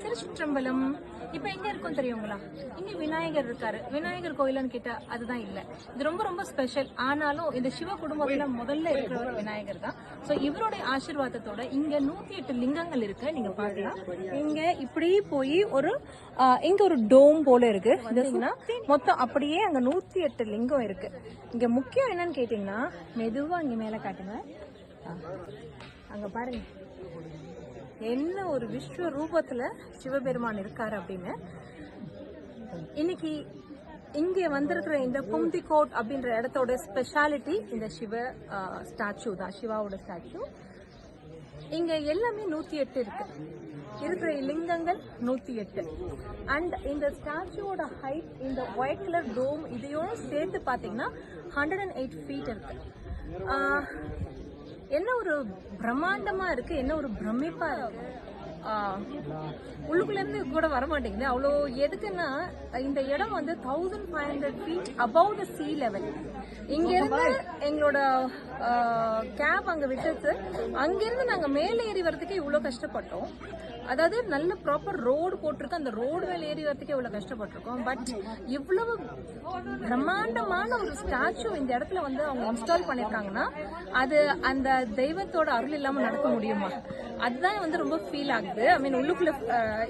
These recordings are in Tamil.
திருச்சிற்றம்பலம். இப்ப எங்க இருக்கும் தெரியுங்களா? இங்க விநாயகர் இருக்காரு. விநாயகர் கோயிலான்னு கேட்டா அதுதான் இல்ல. இது ரொம்ப ரொம்ப ஸ்பெஷல். ஆனாலும் இந்த சிவ குடும்பத்துல முதல்ல இருக்கிற விநாயகர் தான். சோ இவருடைய ஆசீர்வாதத்தோட இங்க 108 லிங்கங்கள் இருக்கு. நீங்க பாக்கலாம். இங்க இப்படி போய் ஒரு இங்க ஒரு டோம் போல இருக்கு. மொத்தம் அப்படியே அங்க 108 லிங்கம் இருக்கு. இங்க முக்கியம் என்னன்னு கேட்டீங்கன்னா, மெதுவா இங்க மேல காட்டுங்க. அங்க பாருங்க, என்ன ஒரு விஸ்வ ரூபத்துல சிவபெருமான் இருக்காரு அப்படின்னு. இன்னைக்கு இங்க வந்திருக்கிற இந்த கும்திகோட் அப்படின்ற இடத்தோட ஸ்பெஷாலிட்டி இந்த சிவ ஸ்டாச்சு தான், சிவாவோட ஸ்டாச்சு. இங்க எல்லாமே 108 இருக்கு. இருக்கிற லிங்கங்கள் 108. அண்ட் இந்த ஸ்டாச்சுவோட ஹைட், இந்த ஒயிட் கலர் டோம் இதையோட சேர்த்து பாத்தீங்கன்னா 108 ஃபீட் இருக்கு. என்ன ஒரு பிரம்மாண்டமா இருக்கு, என்ன ஒரு பிரமிப்பா இருக்கு. உள்ளுக்குள்ள இருந்து கூட வர மாட்டேங்குது அவ்வளோ. எதுக்குன்னா இந்த இடம் வந்து 1500 feet above the sea level. இங்க இருந்து எங்களோட கேப் அங்க விட்டுச்சு. அங்கிருந்து நாங்க மேலே ஏறி வரதுக்கு இவ்வளவு கஷ்டப்பட்டோம். அதாவது நல்ல ப்ராப்பர் ரோடு போட்டிருக்கோம், அந்த ரோடு மேல ஏறி வரதுக்கே இவ்வளவு கஷ்டப்பட்டிருக்கோம். பட் இவ்வளவு பிரம்மாண்டமான ஒரு ஸ்டாச்சு இந்த இடத்துல வந்து அவங்க இன்ஸ்டால் பண்ணிருக்காங்கன்னா அது அந்த தெய்வத்தோட அருள் இல்லாம நடக்க முடியுமா? அதுதான் வந்து ரொம்ப ஃபீல் ஆகுது. ஐ மீன் உள்ளுக்குள்ள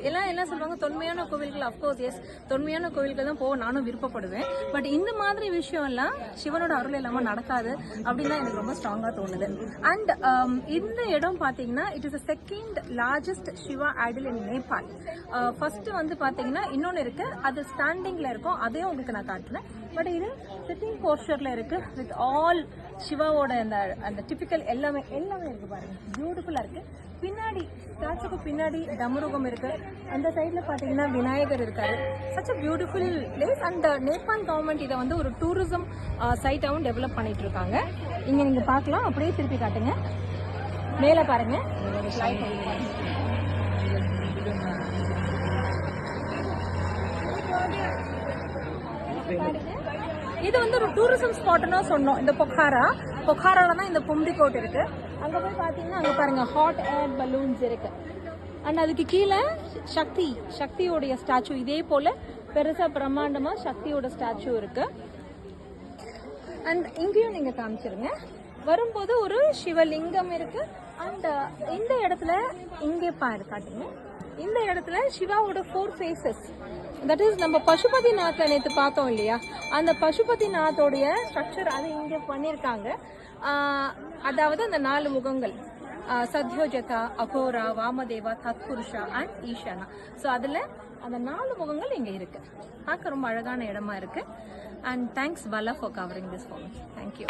எல்லாம் என்ன சொல்லுவாங்க, தொன்மையான கோவில்கள், அப்கோர்ஸ் எஸ், தொன்மையான கோவில்கள் தான் போக நானும் விருப்பப்படுவேன். பட் இந்த மாதிரி விஷயம் எல்லாம் சிவனோட அருள் இல்லாம நடக்காது அப்படின்னு தான் எனக்கு ரொம்ப ஸ்ட்ராங்கா தோணுது. அண்ட் இந்த இடம் பாத்தீங்கன்னா it is second largest Shiva idol in Nepal. First வந்து பாத்தீங்கன்னா இன்னொன்னு இருக்கு, அது ஸ்டாண்டிங்ல இருக்கும், அதையும் உங்களுக்கு நான் காட்டுறேன். பட் இது சிட்டிங் போஸ்டர்ல இருக்கு வித் ஆல் சிவாவோட அந்த டிபிக்கல் எல்லாமே இருக்கு பாருங்க, பியூட்டிஃபுல்லா இருக்கு. பின்னாடி ஸ்டாச்சுக்கு பின்னாடி டமருகம் இருக்கு. அந்த சைட்ல பாத்தீங்கன்னா விநாயகர் இருக்காரு. Such a beautiful place. And Nepal government இதை வந்து ஒரு டூரிசம் சைட்டாவும் டெவலப் பண்ணிட்டு இருக்காங்க. இங்க நீங்க பாக்கலாம். அப்படியே திருப்பி காட்டுங்க, மேல பாருங்க. இது வந்து ஒரு டூரிசம் ஸ்பாட்னா சொன்னோம். இந்த பொக்காரால தான் இந்த கும்திகோட் இருக்கு. அங்க போய் பாத்தீங்கன்னா அங்க பாருங்க ஹாட் ஏர் பலூன்ஸ் இருக்கு. அண்ட் அதுக்கு கீழே சக்தியோடைய ஸ்டாச்சு இதே போல பெருசா பிரம்மாண்டமா சக்தியோட ஸ்டாச்சு இருக்கு. அண்ட் இங்கேயும் நீங்க காமிச்சிருங்க. வரும்போது ஒரு சிவலிங்கம் இருக்கு. அண்ட் இந்த இடத்துல இங்கே காட்டுங்க. இந்த இடத்துல சிவாவோட 4 ஃபேஸஸ், தட் இஸ் நம்ம பசுபதி நாத்ல நேற்று பார்த்தோம் இல்லையா, அந்த பசுபதி நாத்தோடைய ஸ்ட்ரக்சர் அது இங்க பண்ணிருக்காங்க. அதாவது அந்த 4 முகங்கள், சத்யோஜதா, அகோரா, வாமதேவா, தத்புருஷா அண்ட் ஈஷானா. ஸோ அதுல அந்த 4 முகங்கள் இங்க இருக்கு. பார்க்க ரொம்ப அழகான இடமா இருக்கு. அண்ட் தேங்க்ஸ் பலா for covering this for me. Thank you.